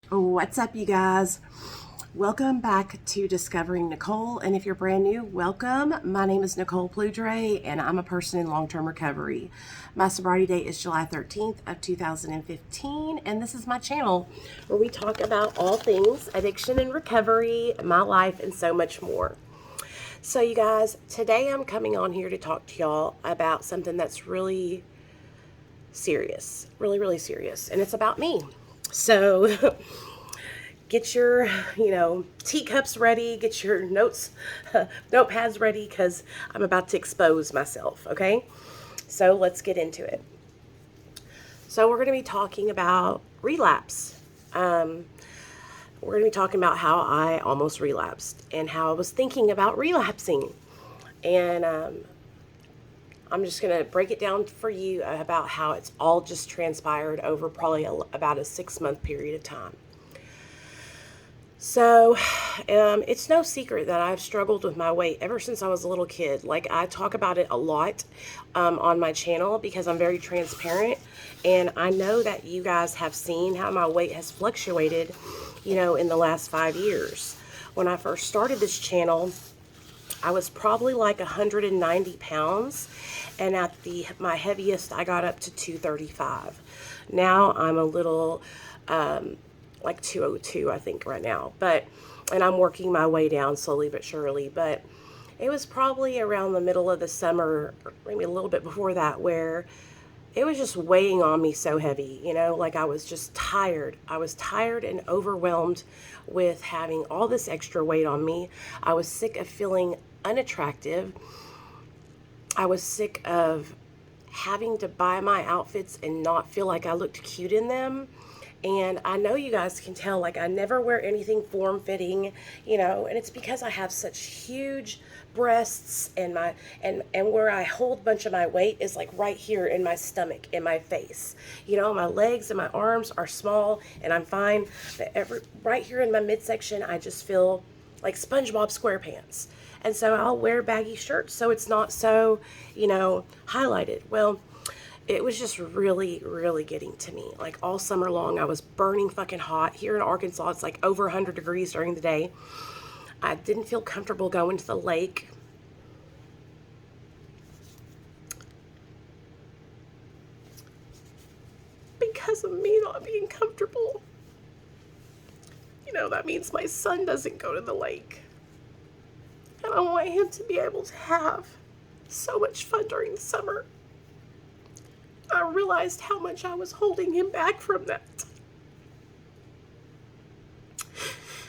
What's up, you guys? Welcome back to Discovering Nicole. And if you're brand new, welcome. My name is Nicole Pludre, and I'm a person in long-term recovery. My sobriety date is July 13th of 2015, and this is my channel where we talk about all things addiction and recovery, my life, and so much more. So, you guys, today I'm coming on here to talk to y'all about something that's really serious, really serious, and it's about me. So, get your, teacups ready, get your notepads ready, because I'm about to expose myself, okay? So let's get into it. So we're going to be talking about relapse. We're going to be talking about how I almost relapsed and how I was thinking about relapsing. And I'm just going to break it down for you about how it's all just transpired over probably about a 6-month period of time. So, it's no secret that I've struggled with my weight ever since I was a little kid. Like, I talk about it a lot on my channel because I'm very transparent. And I know that you guys have seen how my weight has fluctuated, in the last 5 years. When I first started this channel, I was probably like 190 pounds. And at my heaviest, I got up to 235. Now I'm a little like 202, I think, right now. And I'm working my way down slowly but surely. But it was probably around the middle of the summer, or maybe a little bit before that, where it was just weighing on me so heavy, like I was just tired. I was tired and overwhelmed with having all this extra weight on me. I was sick of feeling unattractive. I was sick of having to buy my outfits and not feel like I looked cute in them. And I know you guys can tell, like, I never wear anything form-fitting, and it's because I have such huge breasts, and and where I hold a bunch of my weight is like right here in my stomach, in my face. My legs and my arms are small, and I'm fine. But right here in my midsection, I just feel like SpongeBob SquarePants. And so I'll wear baggy shirts so it's not so, highlighted. Well, it was just really getting to me. Like, all summer long, I was burning fucking hot. Here in Arkansas, it's like over 100 degrees during the day. I didn't feel comfortable going to the lake. Because of me not being comfortable. That means my son doesn't go to the lake. And I want him to be able to have so much fun during the summer. I realized how much I was holding him back from that.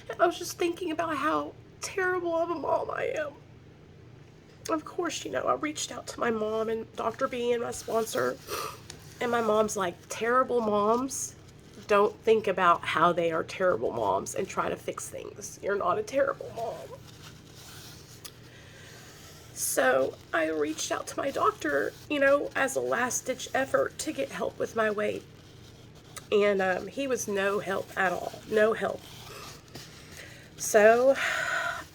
And I was just thinking about how terrible of a mom I am. Of course, I reached out to my mom and Dr. B and my sponsor. And my mom's like, terrible moms don't think about how they are terrible moms and try to fix things. You're not a terrible mom. So I reached out to my doctor, as a last-ditch effort to get help with my weight. And he was no help at all. No help. So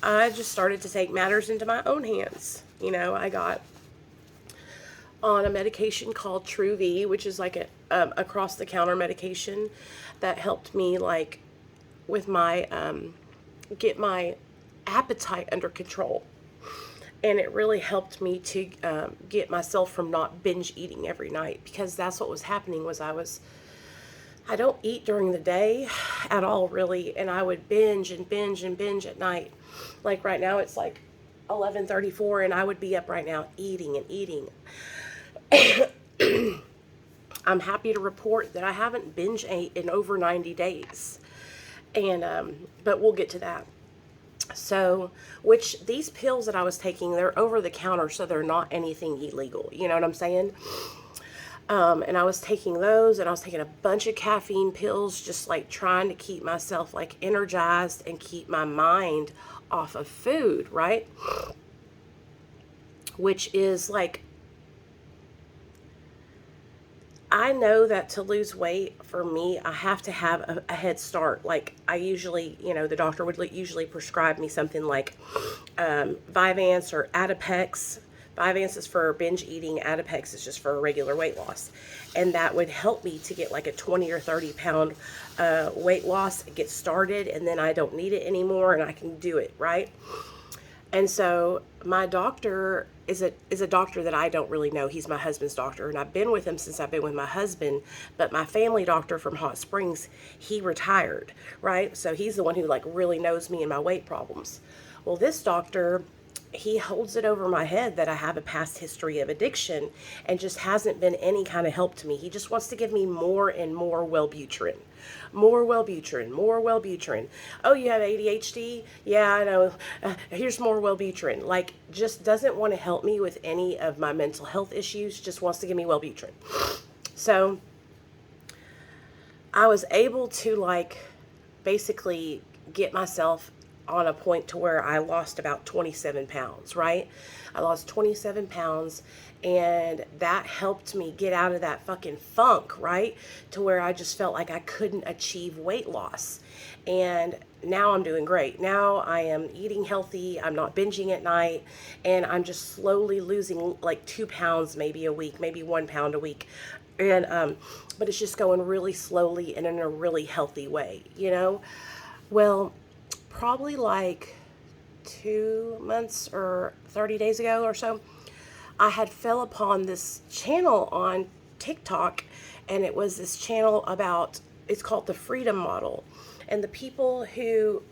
I just started to take matters into my own hands. I got on a medication called True V, which is like a across-the-counter medication that helped me, like, with my get my appetite under control. And it really helped me to get myself from not binge eating every night, because that's what was happening. I don't eat during the day at all, really, and I would binge at night. Like right now, it's like 11:34, and I would be up right now eating and eating. I'm happy to report that I haven't binge ate in over 90 days, and but we'll get to that. So, which these pills that I was taking, they're over the counter, so they're not anything illegal. You know what I'm saying? And I was taking those, and I was taking a bunch of caffeine pills, just like trying to keep myself like energized and keep my mind off of food, right? Which is like, I know that to lose weight for me, I have to have a head start. Like, I usually, the doctor would usually prescribe me something like Vyvanse or Adipex Vyvanse is for binge eating. Adipex is just for regular weight loss. And that would help me to get like a 20 or 30 pound weight loss, get started, and then I don't need it anymore and I can do it, right? And so my doctor is a doctor that I don't really know. He's my husband's doctor, and I've been with him since I've been with my husband. But my family doctor from Hot Springs, he retired, right? So he's the one who like really knows me and my weight problems. Well, this doctor, he holds it over my head that I have a past history of addiction and just hasn't been any kind of help to me. He just wants to give me more and more Wellbutrin. More Wellbutrin, more Wellbutrin. Oh, you have ADHD? Yeah, I know. Here's more Wellbutrin. Like, just doesn't want to help me with any of my mental health issues, just wants to give me Wellbutrin. So, I was able to, like, basically get myself on a point to where I lost about 27 pounds, right? I lost 27 pounds, and that helped me get out of that fucking funk, right? To where I just felt like I couldn't achieve weight loss. And now I'm doing great. Now I am eating healthy. I'm not binging at night, and I'm just slowly losing like 2 pounds maybe a week, maybe 1 pound a week. And but it's just going really slowly and in a really healthy way, you know? Well, probably like 2 months or 30 days ago or so, I had fell upon this channel on TikTok, and it was this channel about, it's called the Freedom Model. And the people who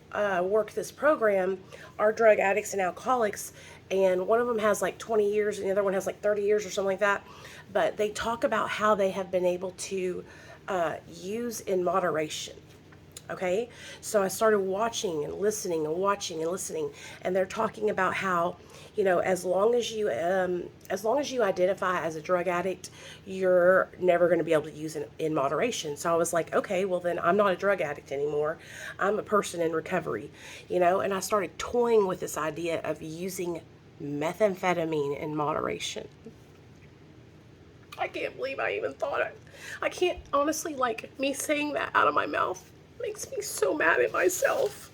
work this program are drug addicts and alcoholics, and one of them has like 20 years and the other one has like 30 years or something like that. But they talk about how they have been able to use in moderation. Okay, so I started watching and listening and watching and listening, and they're talking about how, you know, as long as you identify as a drug addict, you're never going to be able to use it in moderation. So I was like, okay, well then I'm not a drug addict anymore. I'm a person in recovery, you know. And I started toying with this idea of using methamphetamine in moderation. I can't believe I even thought it. I can't, honestly, like, me saying that out of my mouth makes me so mad at myself,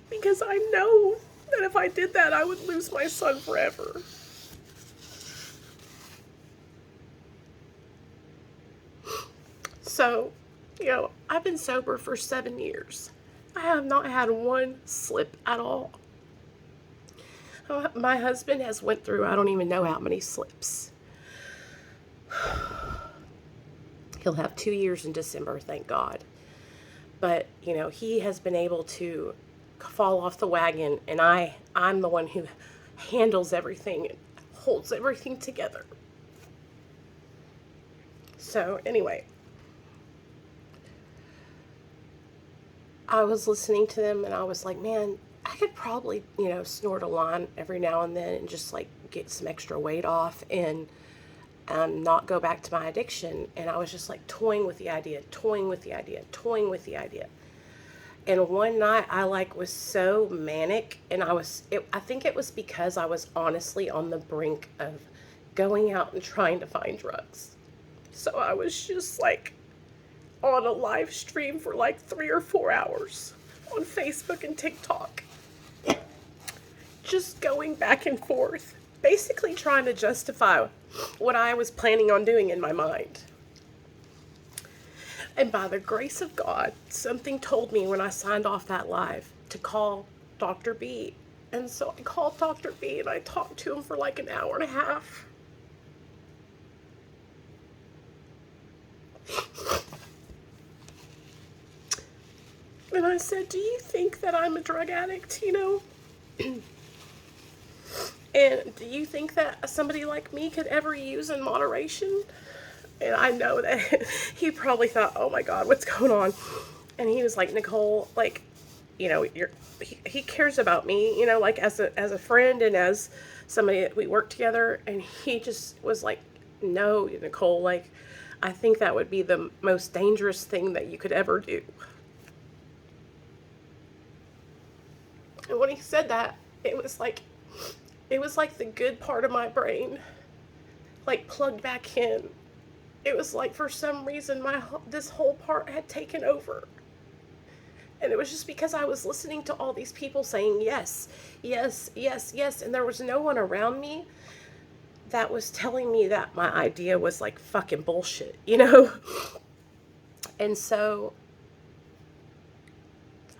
because I know that if I did that, I would lose my son forever. So, you know, I've been sober for 7 years. I have not had one slip at all. My husband has went through, I don't even know how many slips. He'll have 2 years in December, thank God. But, you know, he has been able to fall off the wagon, and I'm the one who handles everything and holds everything together. So, anyway, I was listening to them, and I was like, man, I could probably, you know, snort a line every now and then and just, like, get some extra weight off and not go back to my addiction. And I was just like toying with the idea. And one night I like was so manic, and I think it was because I was honestly on the brink of going out and trying to find drugs. So I was just like on a live stream for like 3 or 4 hours on Facebook and TikTok, just going back and forth, basically trying to justify what I was planning on doing in my mind. And by the grace of God, something told me when I signed off that live to call Dr. B. And so I called Dr. B and I talked to him for like an hour and a half. And I said, do you think that I'm a drug addict, you know? And do you think that somebody like me could ever use in moderation? And I know that he probably thought, oh my God, what's going on? And he was like, Nicole, like, you know, he cares about me, you know, like as a friend and as somebody that we work together. And he just was like, no, Nicole, like, I think that would be the most dangerous thing that you could ever do. And when he said that, it was like the good part of my brain, like, plugged back in. It was like, for some reason, this whole part had taken over. And it was just because I was listening to all these people saying yes, yes, yes, yes. And there was no one around me that was telling me that my idea was like fucking bullshit, you know? And so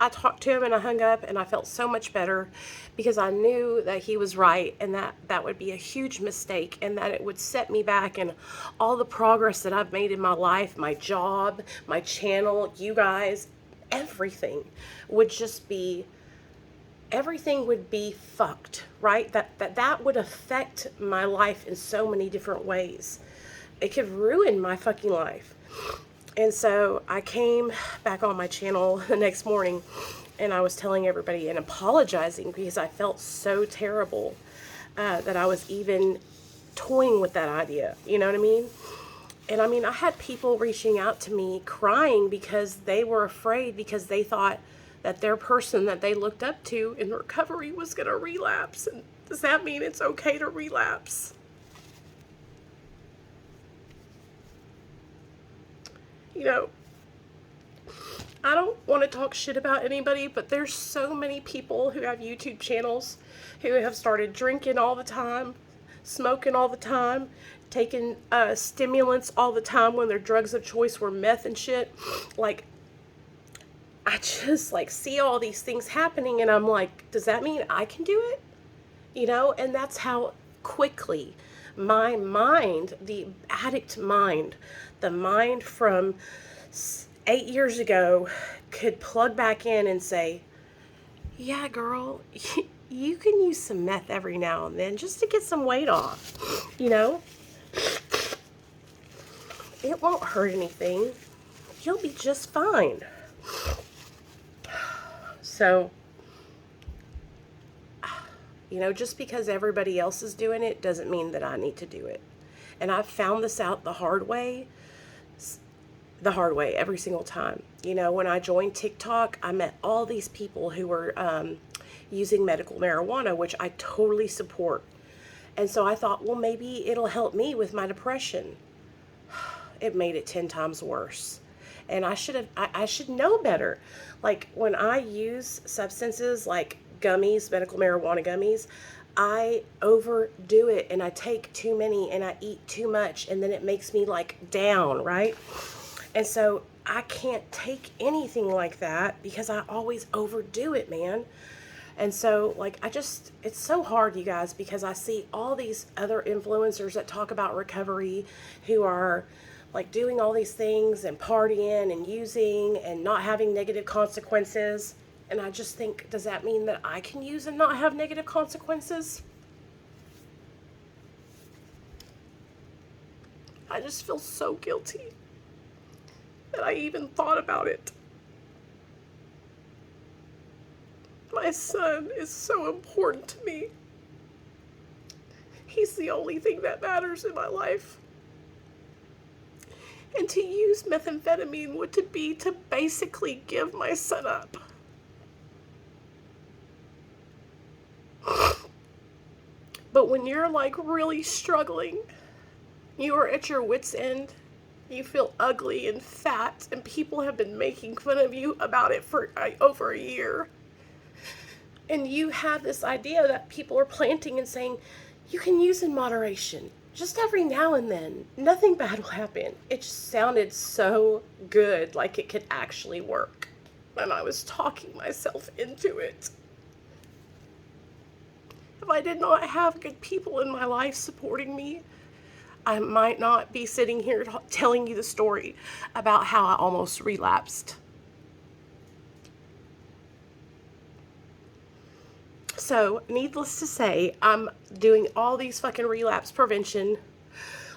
I talked to him and I hung up, and I felt so much better because I knew that he was right, and that that would be a huge mistake, and that it would set me back, and all the progress that I've made in my life, my job, my channel, you guys, everything would just be, everything would be fucked, right? That would affect my life in so many different ways. It could ruin my fucking life. And so I came back on my channel the next morning, and I was telling everybody and apologizing because I felt so terrible that I was even toying with that idea. You know what I mean? And I mean, I had people reaching out to me crying because they were afraid, because they thought that their person that they looked up to in recovery was going to relapse. And does that mean it's okay to relapse? You know, I don't want to talk shit about anybody, but there's so many people who have YouTube channels who have started drinking all the time, smoking all the time, taking stimulants all the time when their drugs of choice were meth and shit. Like, I just like see all these things happening, and I'm like, does that mean I can do it? You know, and that's how quickly my mind, the addict mind, the mind from 8 years ago, could plug back in and say, yeah, girl, you can use some meth every now and then just to get some weight off. You know, it won't hurt anything. You'll be just fine. So, you know, just because everybody else is doing it doesn't mean that I need to do it. And I've found this out the hard way every single time. You know, when I joined TikTok, I met all these people who were using medical marijuana, which I totally support. And so I thought, well, maybe it'll help me with my depression. It made it 10 times worse. And I should know better. Like, when I use substances like gummies, medical marijuana gummies, I overdo it, and I take too many, and I eat too much, and then it makes me like down, right? And so I can't take anything like that because I always overdo it, man. And so, like, it's so hard, you guys, because I see all these other influencers that talk about recovery who are like doing all these things and partying and using and not having negative consequences. And I just think, does that mean that I can use and not have negative consequences? I just feel so guilty that I even thought about it. My son is so important to me. He's the only thing that matters in my life. And to use methamphetamine would be to basically give my son up. But when you're like really struggling, you are at your wit's end, you feel ugly and fat, and people have been making fun of you about it for over a year. And you have this idea that people are planting and saying, you can use in moderation, just every now and then. Nothing bad will happen. It just sounded so good, like it could actually work. And I was talking myself into it. If I did not have good people in my life supporting me, I might not be sitting here telling you the story about how I almost relapsed. So, needless to say, I'm doing all these fucking relapse prevention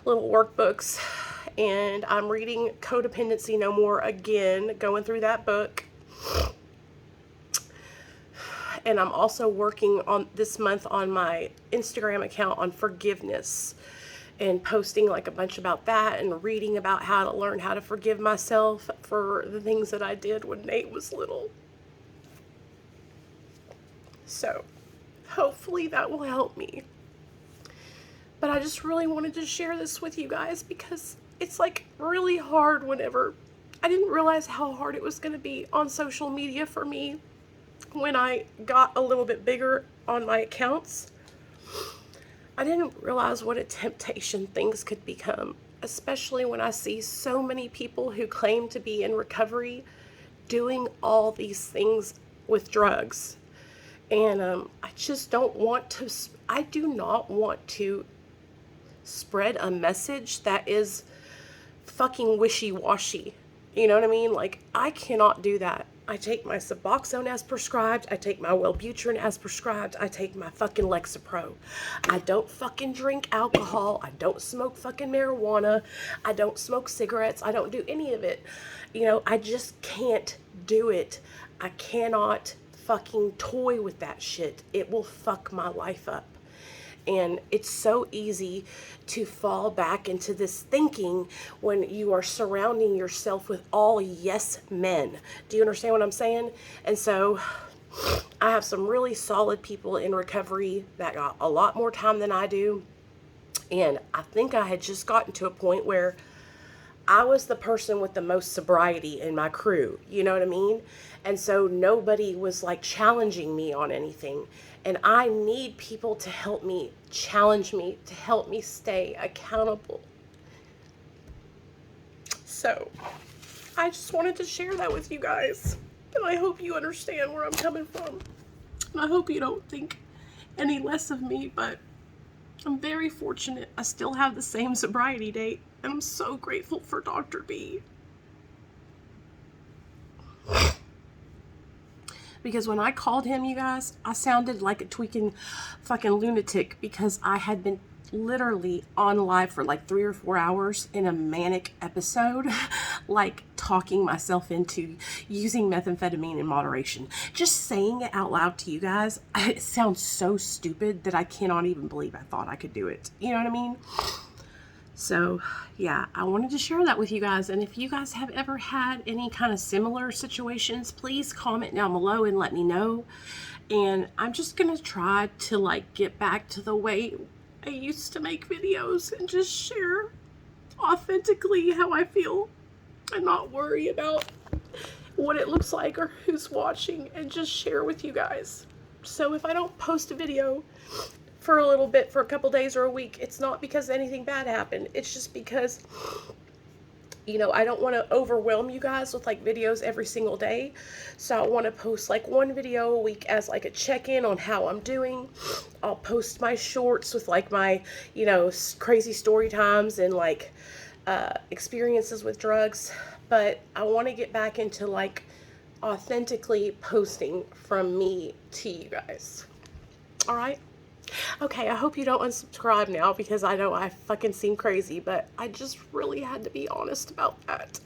little workbooks, and I'm reading Codependency No More again, going through that book. And I'm also working on this month on my Instagram account on forgiveness, and posting like a bunch about that, and reading about how to learn how to forgive myself for the things that I did when Nate was little. So, hopefully that will help me. But I just really wanted to share this with you guys because it's like really hard whenever I didn't realize how hard it was going to be on social media for me when I got a little bit bigger on my accounts. I didn't realize what a temptation things could become, especially when I see so many people who claim to be in recovery doing all these things with drugs. And I just don't want to, I do not want to spread a message that is fucking wishy-washy. You know what I mean? Like, I cannot do that. I take my Suboxone as prescribed. I take my Wellbutrin as prescribed. I take my fucking Lexapro. I don't fucking drink alcohol. I don't smoke fucking marijuana. I don't smoke cigarettes. I don't do any of it. You know, I just can't do it. I cannot fucking toy with that shit. It will fuck my life up. And it's so easy to fall back into this thinking when you are surrounding yourself with all yes men. Do you understand what I'm saying? And so I have some really solid people in recovery that got a lot more time than I do. And I think I had just gotten to a point where I was the person with the most sobriety in my crew. You know what I mean? And so nobody was like challenging me on anything. And I need people to help me, challenge me, to help me stay accountable. So I just wanted to share that with you guys. And I hope you understand where I'm coming from. And I hope you don't think any less of me, but I'm very fortunate. I still have the same sobriety date. And I'm so grateful for Dr. B. Because when I called him, you guys, I sounded like a tweaking fucking lunatic because I had been literally on live for like 3 or 4 hours in a manic episode, like talking myself into using methamphetamine in moderation. Just saying it out loud to you guys, it sounds so stupid that I cannot even believe I thought I could do it. You know what I mean? So, yeah, I wanted to share that with you guys. And if you guys have ever had any kind of similar situations, please comment down below and let me know. And I'm just going to try to, like, get back to the way I used to make videos and just share authentically how I feel and not worry about what it looks like or who's watching and just share with you guys. So if I don't post a video for a little bit, for a couple days or a week, it's not because anything bad happened. It's just because, you know, I don't want to overwhelm you guys with like videos every single day. So I want to post like one video a week as like a check-in on how I'm doing. I'll post my shorts with like my, you know, crazy story times and like experiences with drugs. But I want to get back into like authentically posting from me to you guys. All right. Okay, I hope you don't unsubscribe now because I know I fucking seem crazy, but I just really had to be honest about that.